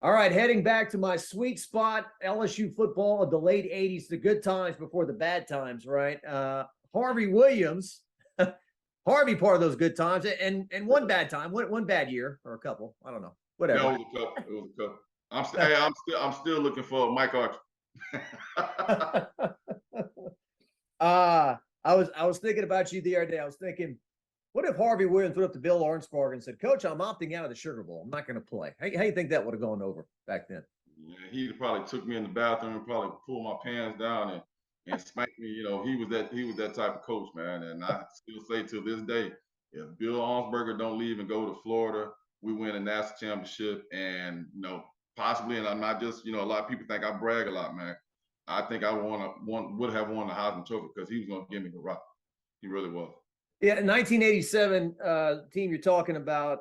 All right, heading back to my sweet spot, LSU football of the late 80s, the good times before the bad times, right? Harvey Williams, Harvey part of those good times, and one bad time, one bad year, or a couple, I don't know, No, whatever. it was a couple. It was a couple. I'm still looking for Mike Archer. I was thinking about you the other day. I was thinking, what if Harvey Williams went up to Bill Arnsparger and said, "Coach, I'm opting out of the Sugar Bowl. I'm not going to play." How do you think that would have gone over back then? Yeah, he probably took me in the bathroom and probably pulled my pants down and spanked me. He was that type of coach, man. And I still say to this day, if Bill Arnsberger don't leave and go to Florida, we win a national championship, and possibly. And I'm not just a lot of people think I brag a lot, man. I think I would have won the Heisman Trophy because he was going to give me the rock. He really was. Yeah, 1987 team you're talking about,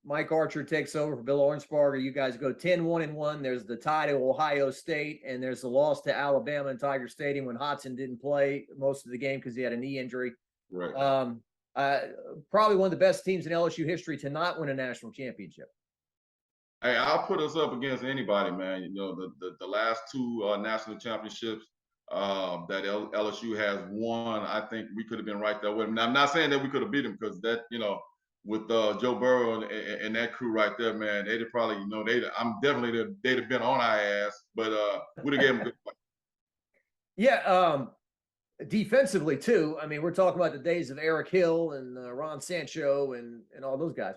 Mike Archer takes over for Bill Arnsparger. You guys go 10-1-1. There's the tie to Ohio State, and there's the loss to Alabama in Tiger Stadium when Hodson didn't play most of the game because he had a knee injury. Right. Probably one of the best teams in LSU history to not win a national championship. Hey, I'll put us up against anybody, man. The last two national championships that LSU has won, I think we could have been right there with them. Now, I'm not saying that we could have beat them because with Joe Burrow and that crew right there, man, they'd have probably, they'd have been on our ass, but we'd have gave them a good fight. Yeah, defensively too. I mean, we're talking about the days of Eric Hill and Ron Sancho and all those guys.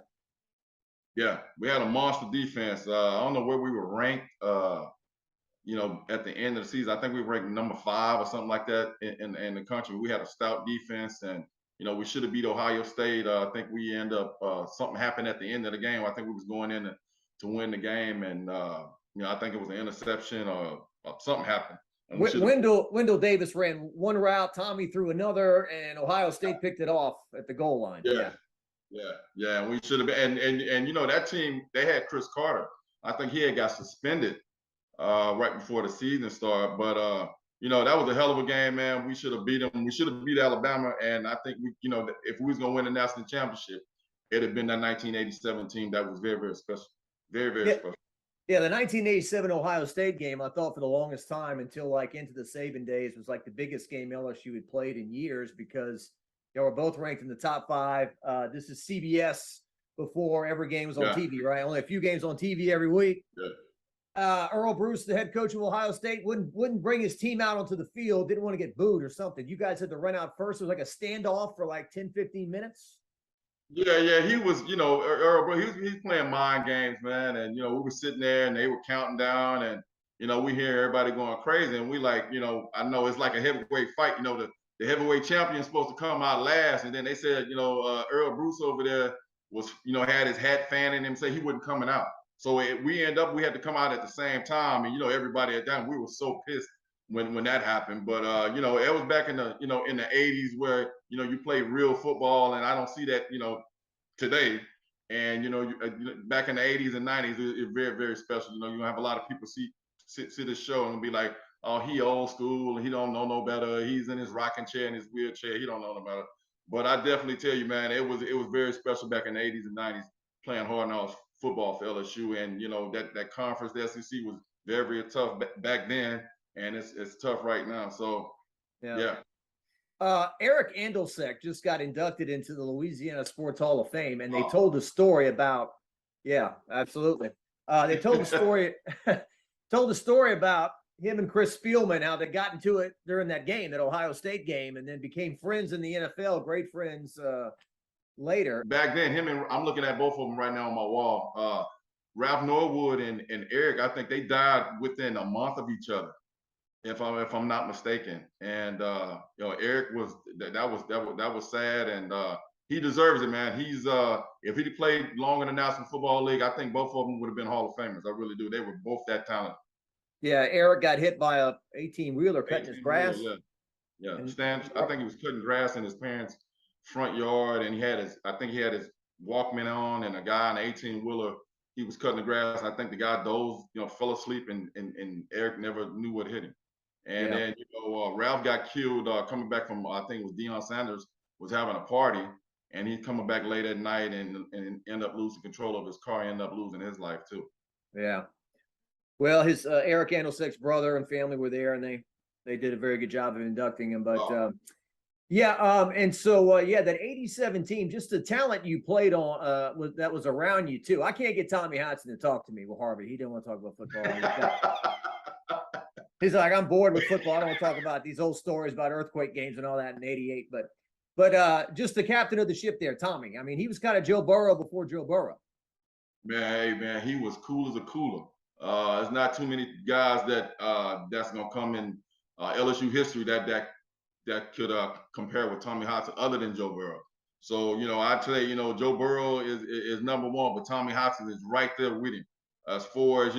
Yeah, we had a monster defense. I don't know where we were ranked. At the end of the season, I think we were ranked number 5 or something like that in the country. We had a stout defense, and we should have beat Ohio State. I think we end up something happened at the end of the game. I think we was going in to win the game, and I think it was an interception or something happened. Wendell Davis ran one route, Tommy threw another, and Ohio State picked it off at the goal line. Yeah. And we should have been. And that team, they had Chris Carter. I think he had got suspended right before the season started. But that was a hell of a game, man. We should have beat them. We should have beat Alabama. And I think if we was gonna win the national championship, it'd have been that 1987 team that was very, very special. Very, very special. Yeah, the 1987 Ohio State game, I thought for the longest time until like into the Saban days was like the biggest game LSU had played in years because they were both ranked in the top 5. This is CBS before every game was on TV, right? Only a few games on TV every week. Yeah. Earl Bruce, the head coach of Ohio State, wouldn't bring his team out onto the field, didn't want to get booed or something. You guys had to run out first. It was like a standoff for like 10, 15 minutes. Yeah, he was, Earl Bruce, he's playing mind games, man. And, we were sitting there and they were counting down and, we hear everybody going crazy. And we like, I know it's like a heavyweight fight, the heavyweight champion's supposed to come out last. And then they said, Earl Bruce over there was, had his hat fanning him, say he wasn't coming out. So we had to come out at the same time. And, everybody at that time, we were so pissed when that happened. But, it was back in the 80s where, you play real football. And I don't see that, today. And, back in the 80s and 90s, it's very, very special. You have a lot of people see this show and be like, oh, he old school. He don't know no better. He's in his rocking chair, in his wheelchair. He don't know no better. But I definitely tell you, man, it was very special back in the 80s and 90s playing hard-nosed football for LSU. And, that conference, the SEC, was very, very tough back then. And it's tough right now. So, yeah. Eric Andelsek just got inducted into the Louisiana Sports Hall of Fame, and they told the story about, absolutely. They told the story about him and Chris Spielman, how they got into it during that game, that Ohio State game, and then became friends in the NFL, great friends later. Back then, I'm looking at both of them right now on my wall. Ralph Norwood and Eric, I think they died within a month of each other, if I'm not mistaken. And Eric that was sad, and he deserves it, man. He's if he played long in the National Football League, I think both of them would have been Hall of Famers. I really do. They were both that talented. Yeah, Eric got hit by a 18-wheeler cutting his grass. Yeah. I think he was cutting grass in his parents' front yard, and I think he had his Walkman on, and a guy on an 18-wheeler, he was cutting the grass. I think the guy dozed, fell asleep, and Eric never knew what hit him. And then, Ralph got killed coming back from, I think it was Deion Sanders was having a party, and he's coming back late at night and ended up losing control of his car, ended up losing his life too. Yeah. Well, his Eric Andolsek's brother and family were there, and they did a very good job of inducting him. But Oh. yeah, and so yeah, that '87 team, just the talent you played on, that was around you too. I can't get Tommy Hodson to talk to me with Harvey. He didn't want to talk about football. He's like, I'm bored with football. I don't want to talk about these old stories about earthquake games and all that in '88. But just the captain of the ship there, Tommy. I mean, he was kind of Joe Burrow before Joe Burrow. Man, hey man, he was cool as a cooler. There's not too many guys that's gonna come in LSU history that could compare with Tommy Hodson other than Joe Burrow. So I'd say Joe Burrow is number one, but Tommy Hodson is right there with him as far as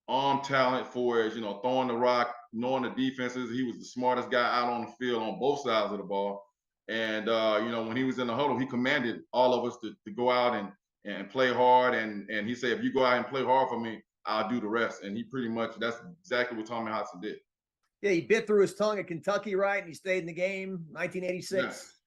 arm talent, for as throwing the rock, knowing the defenses. He was the smartest guy out on the field on both sides of the ball. And when he was in the huddle, he commanded all of us to go out and play hard. And he said, if you go out and play hard for me, I'll do the rest. And he pretty much, that's exactly what Tommy Hodson did. Yeah, he bit through his tongue at Kentucky, right? And he stayed in the game, 1986.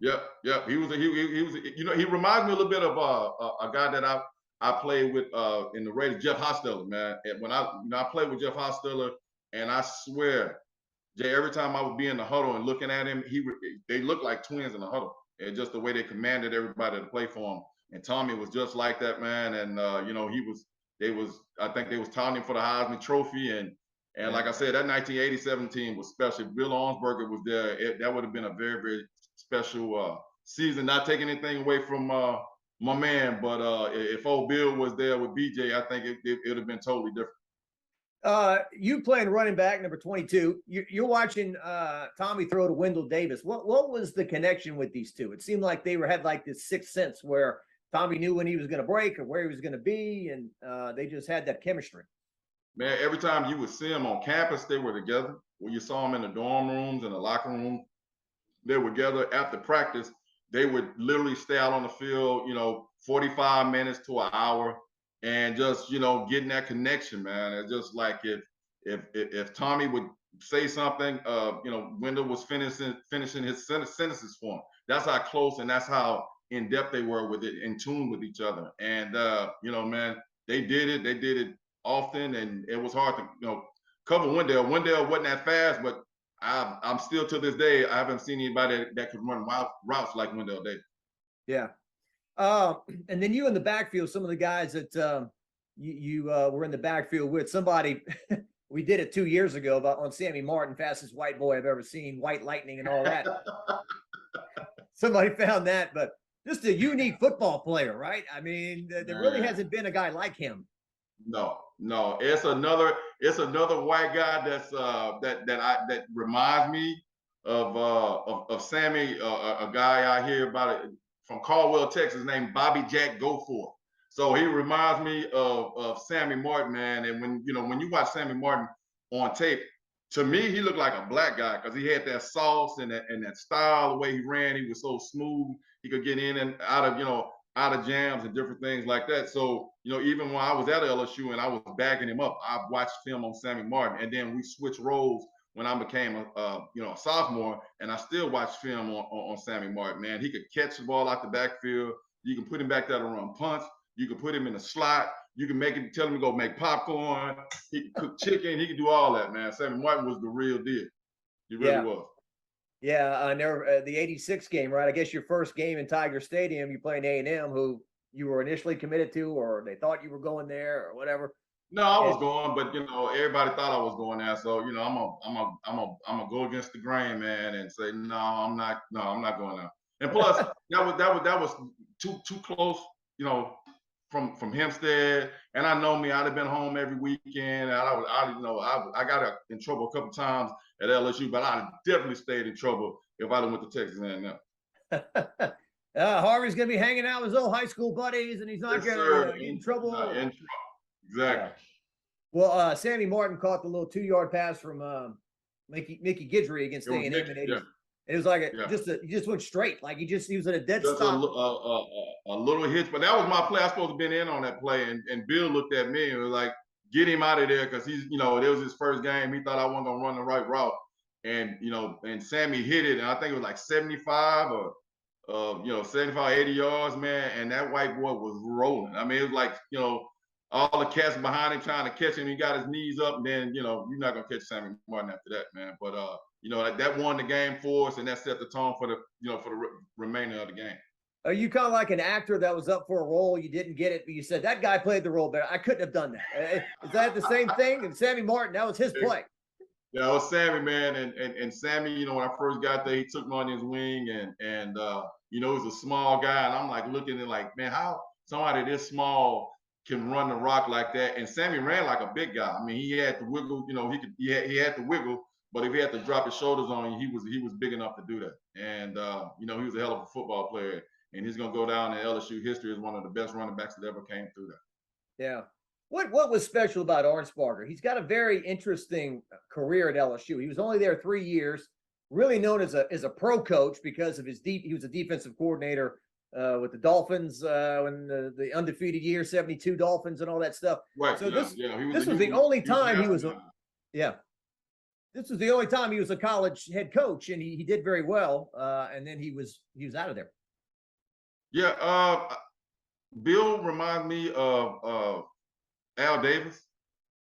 Yeah. Yep. He was he reminds me a little bit of a guy that I played with in the Raiders, Jeff Hostetler, man. And when I played with Jeff Hostetler, and I swear, Jay, every time I would be in the huddle and looking at him, they looked like twins in the huddle. And just the way they commanded everybody to play for him. And Tommy was just like that, man. And I think they was touting him for the Heisman Trophy. And like I said, that 1987 team was special. Bill Arnsberger was there. That would have been a very, very special season. Not taking anything away from my man, but if old Bill was there with BJ, I think it would have been totally different. You playing running back number 22. You're watching Tommy throw to Wendell Davis. What was the connection with these two? It seemed like they had like this sixth sense where Tommy knew when he was going to break or where he was going to be, and they just had that chemistry. Man, every time you would see them on campus, they were together. When you saw them in the dorm rooms and the locker room, they were together. After practice, they would literally stay out on the field, 45 minutes to an hour, and just getting that connection, man. It's just like if Tommy would say something, Wendell was finishing his sentences for him. That's how close and that's how in depth they were with it, in tune with each other. And man, they did it often, and it was hard to cover Wendell. Wendell wasn't that fast, but I'm still to this day, I haven't seen anybody that could run routes like Wendell did. Yeah. And then you in the backfield, some of the guys that you were in the backfield with, somebody we did it 2 years ago on Sammy Martin, fastest white boy I've ever seen, white lightning and all that. Somebody found that, but just a unique football player, right? I mean, there really hasn't been a guy like him. No, it's another white guy that reminds me of Sammy, a guy I hear about it from Caldwell, Texas, named Bobby Jack Goforth. So he reminds me of Sammy Martin, man. And when you watch Sammy Martin on tape, to me he looked like a black guy because he had that sauce and that style, the way he ran. He was so smooth. He could get in and out of jams and different things like that. So, even when I was at LSU and I was backing him up, I watched film on Sammy Martin, and then we switched roles when I became a sophomore, and I still watch film on Sammy Martin. Man, he could catch the ball out the backfield. You can put him back there to run punts. You can put him in the slot. You can tell him to go make popcorn. He can cook chicken. He can do all that, man. Sammy Martin was the real deal. He really was. Yeah, I never the '86 game, right? I guess your first game in Tiger Stadium, you playing A&M, who you were initially committed to, or they thought you were going there, or whatever. No, I was going, but everybody thought I was going there. So I'm a go against the grain, man, and say no, I'm not going there. And plus, that was too close, from Hempstead. And I know me, I'd have been home every weekend. And I got in trouble a couple times at LSU, but I'd definitely stayed in trouble if I'd have went to Texas A&M. Harvey's gonna be hanging out with his old high school buddies, and he's not gonna get in trouble. In trouble. Exactly. Yeah. Well, Sammy Martin caught the little 2-yard pass from Mickey Guidry against A&M in '80s. It was like he just went straight, like he was at a dead stop. A little hitch, but that was my play. I was supposed to have been in on that play, and Bill looked at me and was like, "Get him out of there," because he's, it was his first game. He thought I wasn't gonna run the right route, and and Sammy hit it, and I think it was like 75 or 75, 80 yards, man. And that white boy was rolling. I mean, it was like all the cats behind him trying to catch him. He got his knees up, and then you're not gonna catch Sammy Martin after that, man. But that won the game for us, and that set the tone for the remainder of the game. Are you kind of like an actor that was up for a role, you didn't get it, but you said that guy played the role better? I couldn't have done that. Is that the same thing? And Sammy Martin, that was his play. Yeah, it was Sammy, man, and Sammy. When I first got there, he took me on his wing, and he was a small guy, and I'm like looking at like, man, how somebody this small can run the rock like that? And Sammy ran like a big guy. I mean, he had to wiggle. He had to wiggle, but if he had to drop his shoulders on you, he was big enough to do that. And he was a hell of a football player, and he's gonna go down in LSU history as one of the best running backs that ever came through there. Yeah. What was special about Arnsparger? He's got a very interesting career at LSU. He was only there 3 years, really known as a pro coach because of he was a defensive coordinator with the Dolphins when the undefeated year, 72 Dolphins and all that stuff. Right. So this was the only time he was This was the only time he was a college head coach, and he did very well. And then he was out of there. Yeah. Bill reminds me of Al Davis,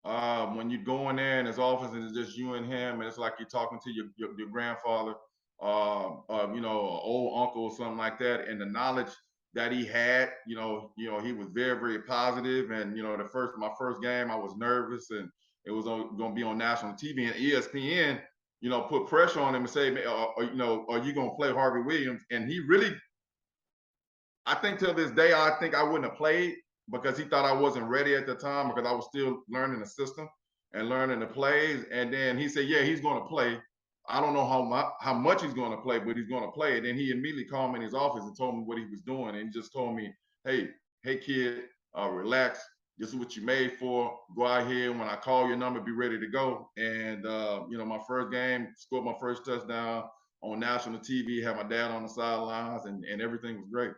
when you go in there in his office and it's just you and him, and it's like you're talking to your grandfather, an old uncle or something like that, and the knowledge that he had, he was very, very positive. And my first game, I was nervous, and it was going to be on national TV, and ESPN, put pressure on him and say, are you going to play Harvey Williams? And he really, I think till this day, I think I wouldn't have played, because he thought I wasn't ready at the time, because I was still learning the system and learning the plays. And then he said, yeah, he's going to play. I don't know how much he's going to play, but he's going to play. And then he immediately called me in his office and told me what he was doing. And he just told me, hey kid, relax. This is what you made for. Go out here. When I call your number, be ready to go. And, my first game, scored my first touchdown on national TV, had my dad on the sidelines, and everything was great.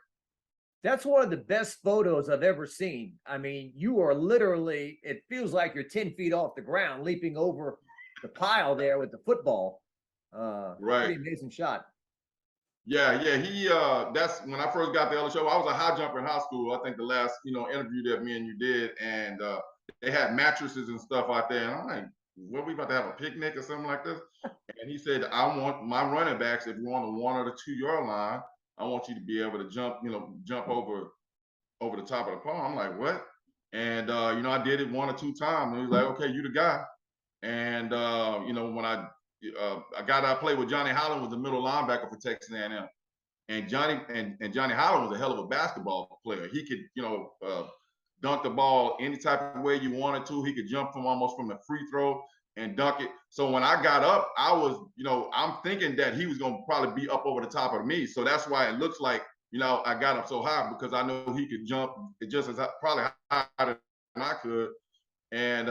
That's one of the best photos I've ever seen. I mean, you are literally, it feels like you're 10 feet off the ground, leaping over the pile there with the football. Right. Pretty amazing shot. Yeah. That's when I first got to LSU. I was a high jumper in high school. I think the last, interview that me and you did, and they had mattresses and stuff out there. And I'm like, what, we about to have a picnic or something like this? And he said, I want my running backs, if you want a 1 or the 2 yard line, I want you to be able to jump over the top of the pole. I'm like, what? And I did it 1 or 2 times. And he was like, okay, you the guy. And when I got out, played with Johnny Holland, was the middle linebacker for Texas A&M. And Johnny Holland was a hell of a basketball player. He could, dunk the ball any type of way you wanted to. He could jump almost from the free throw and dunk it. So when I got up, I was, I'm thinking that he was going to probably be up over the top of me. So that's why it looks like, I got up so high, because I know he could jump just as probably higher than I could. And,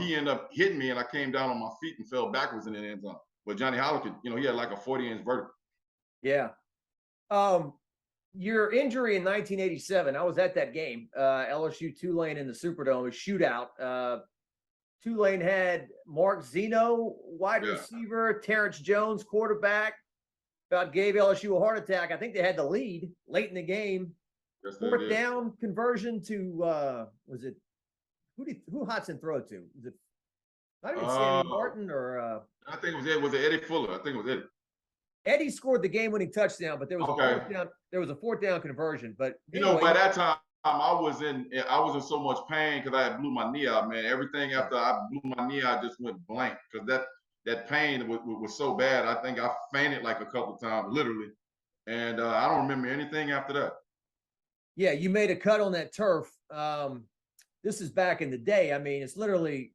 he ended up hitting me, and I came down on my feet and fell backwards in the end zone. But Johnny Holland could, he had like a 40-inch vertical. Yeah. Your injury in 1987, I was at that game, LSU Tulane in the Superdome, a shootout. Tulane had Mark Zeno, wide receiver, Terrence Jones, quarterback. About gave LSU a heart attack. I think they had the lead late in the game. Yes, 4th down conversion to was it who Hodgson throw it to? Was it not even Sammy Martin or I think it was Eddie Fuller. I think it was Eddie. Eddie scored the game-winning touchdown, but there was a 4th down. There was a 4th down conversion. But anyway, by that time, I was in so much pain because I had blew my knee out, man. Everything after I blew my knee out just went blank, because that pain was so bad. I think I fainted like a couple of times, literally. And I don't remember anything after that. Yeah, you made a cut on that turf. This is back in the day. I mean, it's literally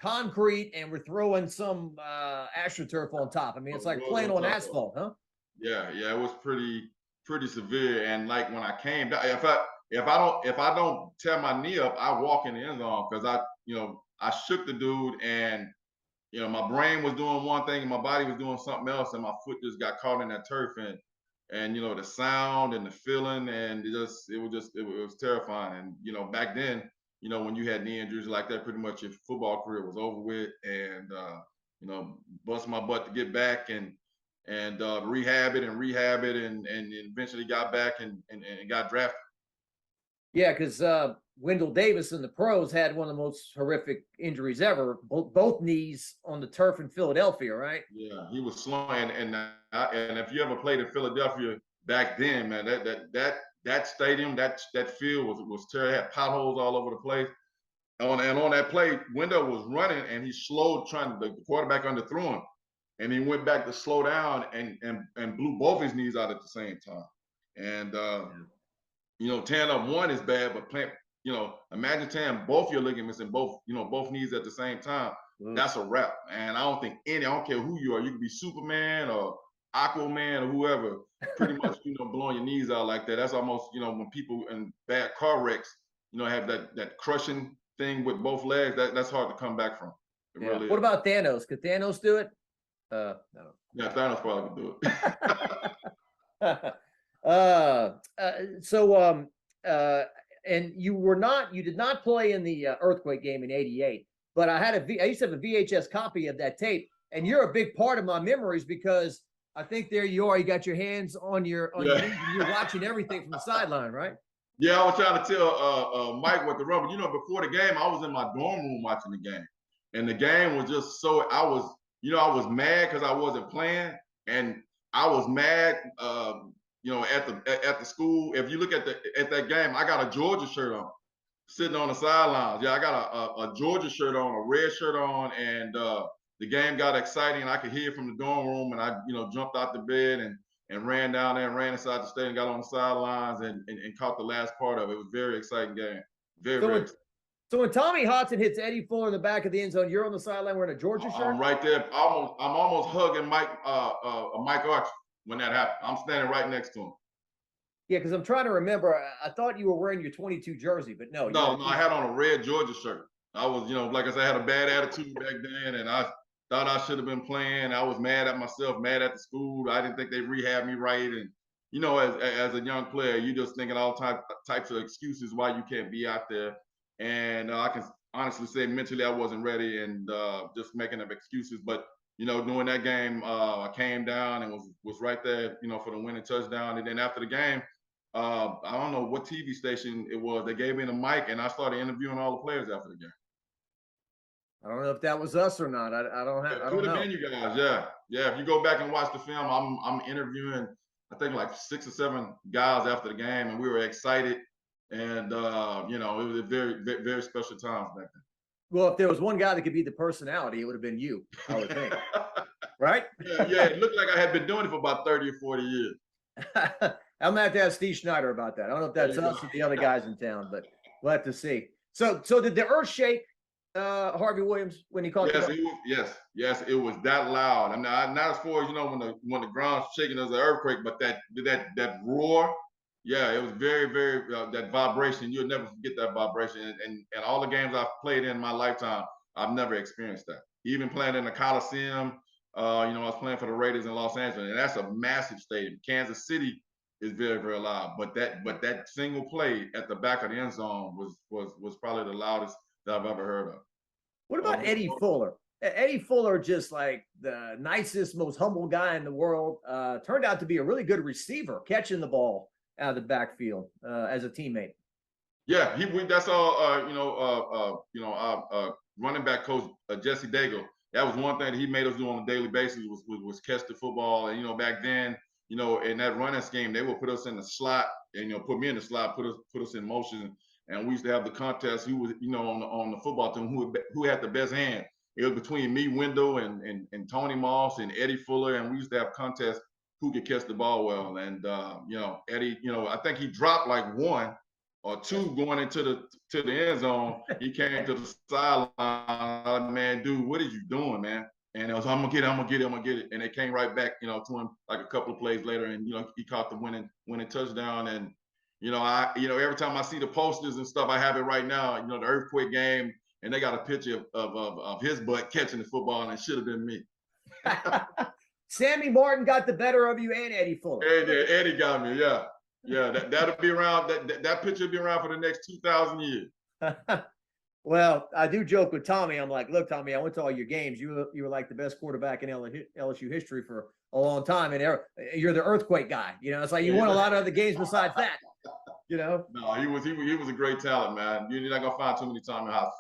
concrete, and we're throwing some AstroTurf on top. I mean, it's like playing on asphalt, huh? Yeah, it was pretty severe. And like when I came down, if I don't tear my knee up, I walk in the end zone, because I shook the dude, and my brain was doing one thing and my body was doing something else, and my foot just got caught in that turf, and the sound and the feeling, and it was terrifying. And back then, when you had knee injuries like that, pretty much your football career was over with. And bust my butt to get back and rehab it, and eventually got back and got drafted. Yeah, because Wendell Davis in the pros had one of the most horrific injuries ever, both knees on the turf in Philadelphia, right? Yeah, he was slowing, and if you ever played in Philadelphia back then, man, that stadium, that field was terrible. It had potholes all over the place. On that play, Wendell was running and he slowed, the quarterback underthrew him, and he went back to slow down and blew both his knees out at the same time. And tearing up one is bad, but imagine tearing both your ligaments and both knees at the same time. That's a wrap. And I don't care who you are. You could be Superman or Aquaman or whoever. Pretty much, blowing your knees out like that. That's almost, when people in bad car wrecks, have that crushing thing with both legs. That's hard to come back from. It really is. What about Thanos? Could Thanos do it? No. Yeah, Thanos probably could do it. And you did not play in the earthquake game in '88, but I used to have a VHS copy of that tape, and you're a big part of my memories because I think there you are. You got your hands on your knees, and you're watching everything from the sideline, right? Yeah, I was trying to tell Mike what the run. But before the game, I was in my dorm room watching the game, and the game was just so. I was mad because I wasn't playing, and I was mad. At the school. If you look at that game, I got a Georgia shirt on, sitting on the sidelines. Yeah, I got a Georgia shirt on, a red shirt on, and the game got exciting. I could hear it from the dorm room, and I jumped out the bed and ran down there and ran inside the stadium, got on the sidelines and caught the last part of it. It was a very exciting game. Very exciting. So when Tommy Hodson hits Eddie Fuller in the back of the end zone, you're on the sideline wearing a Georgia shirt? I'm right there. I'm almost hugging Mike Archer when that happened. I'm standing right next to him. Yeah, because I'm trying to remember. I thought you were wearing your 22 jersey, but no. No, I had on a red Georgia shirt. I was, like I said, I had a bad attitude back then, and I thought I should have been playing. I was mad at myself, mad at the school. I didn't think they rehabbed me right. And, as a young player, you're just thinking all types of excuses why you can't be out there. And I can honestly say mentally I wasn't ready and just making up excuses. But, during that game, I came down and was right there, for the winning touchdown. And then after the game, I don't know what TV station it was. They gave me the mic, and I started interviewing all the players after the game. I don't know if that was us or not. I don't know. Could have been you guys, yeah. If you go back and watch the film, I'm interviewing, I think like 6 or 7 guys after the game, and we were excited, and it was a very, very, very special times back then. Well, if there was one guy that could be the personality, it would have been you, I would think. Right? Yeah. It looked like I had been doing it for about 30 or 40 years. I'm gonna have to ask Steve Schneider about that. I don't know if that's us or the other guys in town, but we'll have to see. So did the earth shake, Harvey Williams, when he called? Yes, it was that loud. I mean, not as far as when the ground's shaking as an earthquake, but that roar, yeah, it was very, very that vibration. You'll never forget that vibration. And all the games I've played in my lifetime, I've never experienced that. Even playing in the Coliseum, I was playing for the Raiders in Los Angeles, and that's a massive stadium. Kansas City is very, very loud, but that single play at the back of the end zone was probably the loudest that I've ever heard of. What about Eddie Fuller? Eddie Fuller, just like the nicest, most humble guy in the world, turned out to be a really good receiver, catching the ball out of the backfield as a teammate. Yeah, that's all. Running back coach Jesse Daigle. That was one thing that he made us do on a daily basis was catch the football. And back then, in that running scheme, they would put us in the slot and put me in the slot, put us in motion. And we used to have the contest who was, on the football team who had the best hand. It was between me, Wendell, and Tony Moss and Eddie Fuller, and we used to have contests who could catch the ball well. And Eddie, I think he dropped like 1 or 2 going into the end zone. He came to the sideline, man, dude, what are you doing, man? And it was, I'm gonna get it. And it came right back, to him like a couple of plays later, and he caught the winning touchdown. And every time I see the posters and stuff, I have it right now. The earthquake game, and they got a picture of his butt catching the football, and it should have been me. Sammy Martin got the better of you, and Eddie Fuller. Eddie got me, yeah. That'll be around. That picture will be around for the next 2,000 years. Well, I do joke with Tommy. I'm like, look, Tommy, I went to all your games. You were like the best quarterback in LSU history for a long time, and you're the earthquake guy. It's like you won a lot of other games besides that. You know? No, he was a great talent, man. You're not gonna find too many times in high school.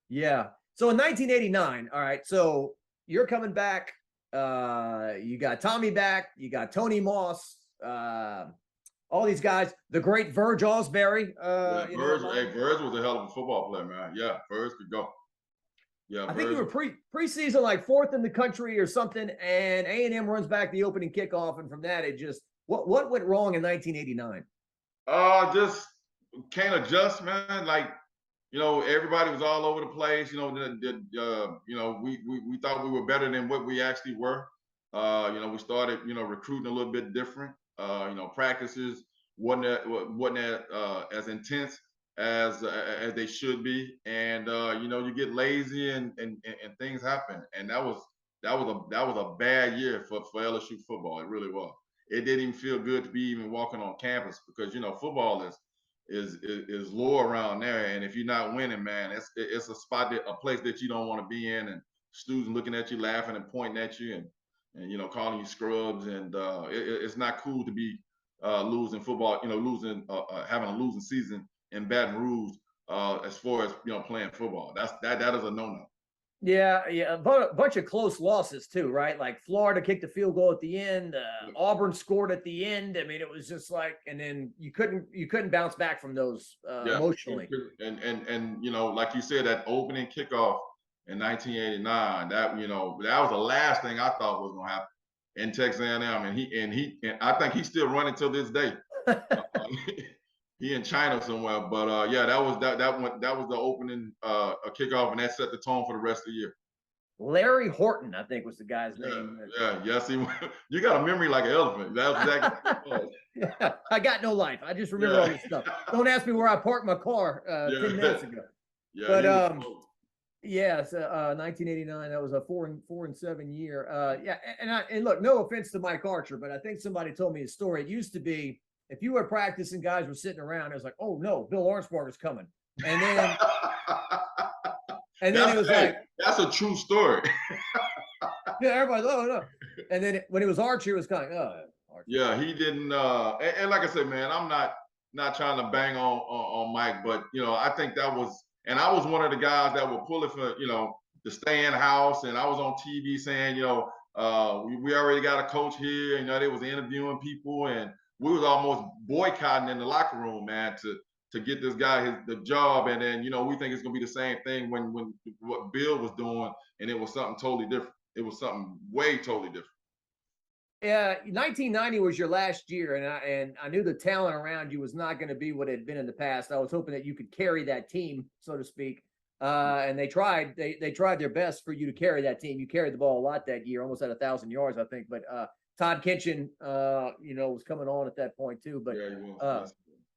Yeah. So in 1989, all right. So you're coming back. You got Tommy back. You got Tony Moss. All these guys. The great Verge Osbury. Yeah, Verge was a hell of a football player, man. Yeah, Verge could go. Yeah, I think you were preseason like fourth in the country or something, and A&M runs back the opening kickoff, and from that it just what went wrong in 1989? Just can't adjust, man. Like, everybody was all over the place. We thought we were better than what we actually were. We started, recruiting a little bit different. Practices wasn't as intense as they should be, and you get lazy and things happen, and that was a bad year for LSU football. It really was. It didn't even feel good to be even walking on campus because football is low around there, and if you're not winning, man, it's a place that you don't want to be in, and students looking at you, laughing and pointing at you, and calling you scrubs, and it's not cool to be losing football, having a losing season in Baton Rouge, as far as playing football. That is a no-no. Yeah, but a bunch of close losses too, right? Like Florida kicked a field goal at the end, Auburn scored at the end. I mean, it was just like, and then you couldn't bounce back from those emotionally. And like you said, that opening kickoff in 1989, that was the last thing I thought was going to happen in Texas A&M, and I think he's still running till this day. He in China somewhere, but yeah, that was the opening kickoff, and that set the tone for the rest of the year. Larry Horton, I think, was the guy's name. Yeah. See, you got a memory like an elephant. That was exactly. Yeah, I got no life. I just remember all this stuff. Don't ask me where I parked my car 10 minutes ago. Yeah, but so 1989. That was a 4-7 year. Yeah, and look, no offense to Mike Archer, but I think somebody told me a story. It used to be, if you were practicing, guys were sitting around, it was like, oh no, Bill Arnsparger's coming. And then it was like, that's a true story. Yeah, everybody's, oh no. And then when it was Archer, it was kind of, Archer. Yeah, he didn't and like I said, man, I'm not trying to bang on Mike, but I think that was, and I was one of the guys that were pulling for, to stay in house, and I was on TV saying, we already got a coach here, they was interviewing people, and we was almost boycotting in the locker room, man, to get this guy the job. And then, we think it's gonna be the same thing when what Bill was doing, and it was something totally different. It was something way totally different. Yeah, 1990 was your last year, and I knew the talent around you was not going to be what it had been in the past. I was hoping that you could carry that team, so to speak. And they tried. They tried their best for you to carry that team. You carried the ball a lot that year, almost at 1,000 yards, I think. But Todd Kinchin, was coming on at that point too. But yeah, he was.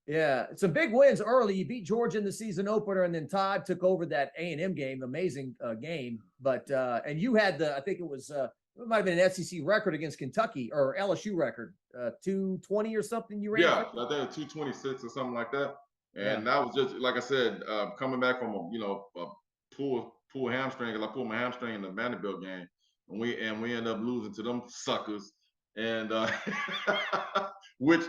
Yeah, some big wins early. You beat Georgia in the season opener, and then Todd took over that A&M game, amazing game. But and you had I think it was it might have been an SEC record against Kentucky, or LSU record, 220 or something. You ran. Yeah, I think 226 or something like that. And that was just, like I said, coming back from a pull hamstring, because I pulled my hamstring in the Vanderbilt game, and we ended up losing to them suckers, and which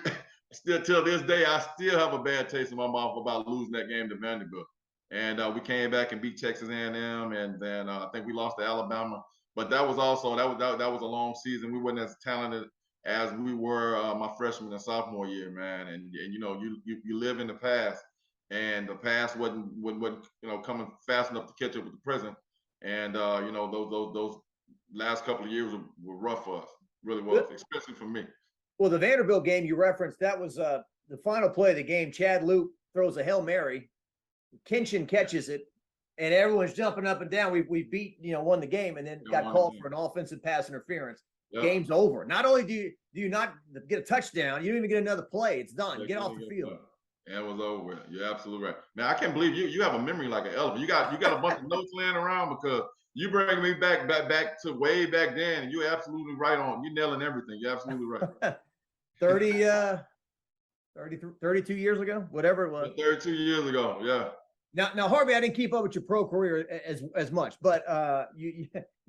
still till this day I still have a bad taste in my mouth about losing that game to Vanderbilt. And we came back and beat Texas A&M, and then I think we lost to Alabama. But that was also that was a long season. We weren't as talented as we were my freshman and sophomore year, man. And you live in the past, and the past wasn't coming fast enough to catch up with the present. And those last couple of years were rough for us, really was, especially for me. Well, the Vanderbilt game you referenced, that was the final play of the game. Chad Luke throws a Hail Mary, Kinchin catches it, and everyone's jumping up and down. We beat, won the game, and then got called for an offensive pass interference. Yep. Game's over. Not only do you not get a touchdown, you don't even get another play. It's done. Get off the field. And it was over. You're absolutely right. Man, I can't believe you have a memory like an elephant. You got a bunch of notes laying around, because you bring me back to way back then, and you're absolutely right on. You're nailing everything. You're absolutely right. 32 years ago, whatever it was. 32 years ago, yeah. Now, Harvey, I didn't keep up with your pro career as much, but you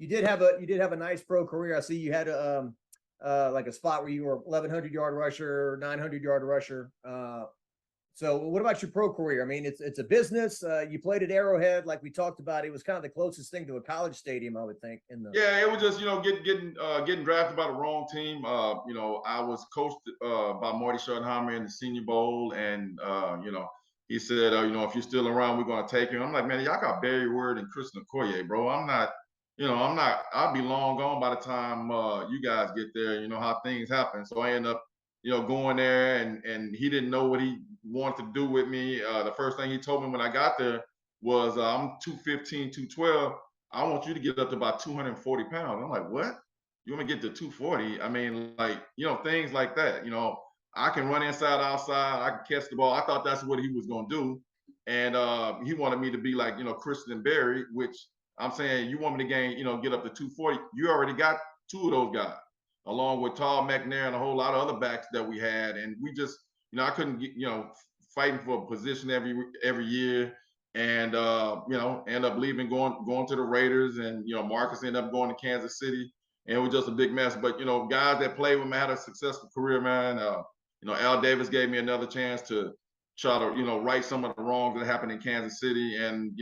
did have a nice pro career. I see you had like a spot where you were 1,100-yard rusher, 900-yard rusher. So what about your pro career? I mean, it's a business. You played at Arrowhead, like we talked about. It was kind of the closest thing to a college stadium, I would think. Yeah, it was just getting drafted by the wrong team. I was coached by Marty Schottenheimer in the Senior Bowl, and he said, if you're still around, we're going to take you. I'm like, man, y'all got Barry Word and Christian Okoye, bro. I'm not. I'll be long gone by the time you guys get there. You know how things happen. So I end up, going there, and he didn't know what he wanted to do with me. The first thing he told me when I got there was, I'm 215, 212. I want you to get up to about 240 pounds. I'm like, what? You want me to get to 240? I mean, like, things like that. I can run inside, outside. I can catch the ball. I thought that's what he was going to do. And he wanted me to be like, Christian Berry, which I'm saying, you want me to gain, get up to 240. You already got two of those guys, along with Todd McNair and a whole lot of other backs that we had. And we just, I couldn't get, fighting for a position every year. And end up leaving, going to the Raiders, and Marcus ended up going to Kansas City, and it was just a big mess. But guys that played with me had a successful career, man. Al Davis gave me another chance to try to right some of the wrongs that happened in Kansas City, and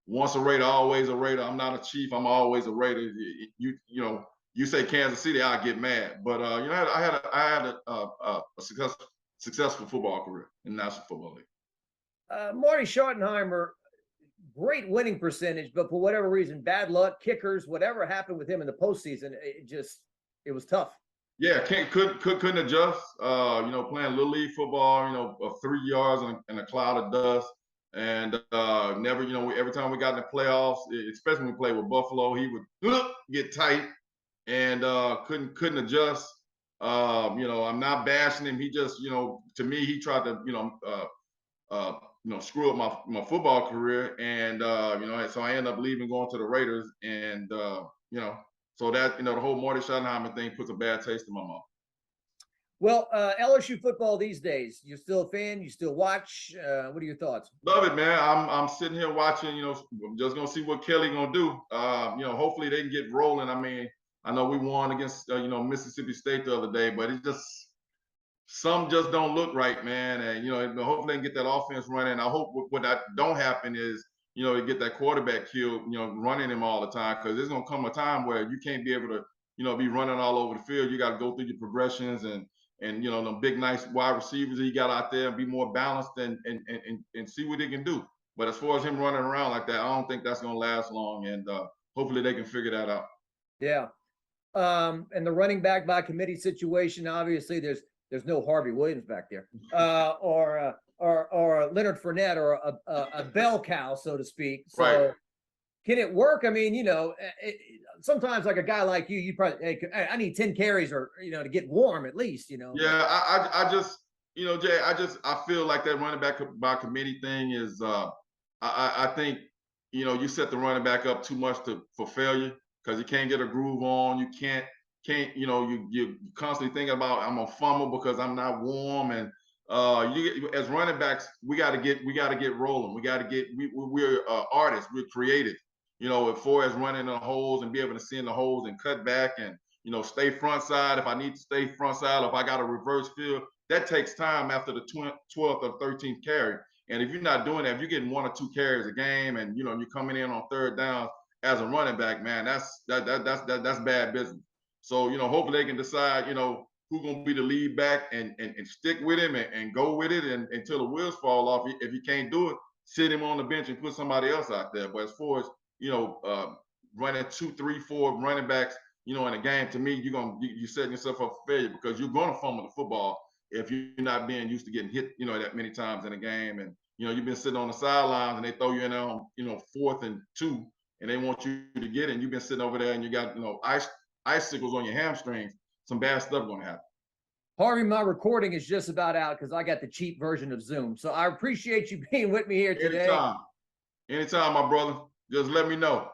once a Raider, always a Raider. I'm not a Chief, I'm always a Raider. You say Kansas City, I get mad. But I had a successful football career in the National Football League. Marty Schottenheimer, great winning percentage, but for whatever reason, bad luck, kickers, whatever happened with him in the postseason, it was tough. Yeah, couldn't adjust. Playing little league football, 3 yards in a cloud of dust, and never, every time we got in the playoffs, especially when we played with Buffalo, he would get tight and couldn't adjust. I'm not bashing him. He just, to me, he tried to, screw up my football career, and so I ended up leaving, going to the Raiders, and so that the whole Marty Schottenheimer thing puts a bad taste in my mouth. Well, LSU football these days, you're still a fan? You still watch? What are your thoughts? Love it, man. I'm sitting here watching. I'm just gonna see what Kelly gonna do. Hopefully they can get rolling. I mean, I know we won against Mississippi State the other day, but it just, some just don't look right, man. And hopefully they can get that offense running. I hope what that don't happen is to get that quarterback killed, running him all the time, because there's gonna come a time where you can't be able to be running all over the field. You got to go through your progressions and the big nice wide receivers that you got out there, and be more balanced and see what they can do. But as far as him running around like that, I don't think that's gonna last long. And hopefully they can figure that out. Yeah. And the running back by committee situation, obviously there's no Harvey Williams back there, or Leonard Fournette, or a bell cow, so to speak. So right. Can it work? I mean, sometimes like a guy like you probably, hey, I need 10 carries, or to get warm at least. Yeah, I just Jay, I feel like that running back by committee thing is I think you set the running back up too much for failure, because you can't get a groove on. You can't you're constantly thinking about, I'm gonna fumble because I'm not warm. And as running backs, we got to get rolling. We're artists. We're creative. As far as running the holes and be able to see in the holes and cut back and stay front side if I need to stay front side. Or if I got a reverse field, that takes time after the 12th or 13th carry. And if you're not doing that, if you're getting 1 or 2 carries a game, and you're coming in on third down as a running back, man, that's bad business. So hopefully they can decide who's gonna be the lead back, and stick with him and go with it and until the wheels fall off. If you can't do it, sit him on the bench and put somebody else out there. But as far as running 2, 3, 4 running backs, in a game, to me, you're setting yourself up for failure, because you're gonna fumble the football if you're not being used to getting hit, that many times in a game. And you've been sitting on the sidelines and they throw you in on 4th and 2, and they want you to get it, and you've been sitting over there and you got icicles on your hamstrings. Some bad stuff gonna happen. Harvey, my recording is just about out because I got the cheap version of Zoom. So I appreciate you being with me here today. Anytime, my brother. Just let me know.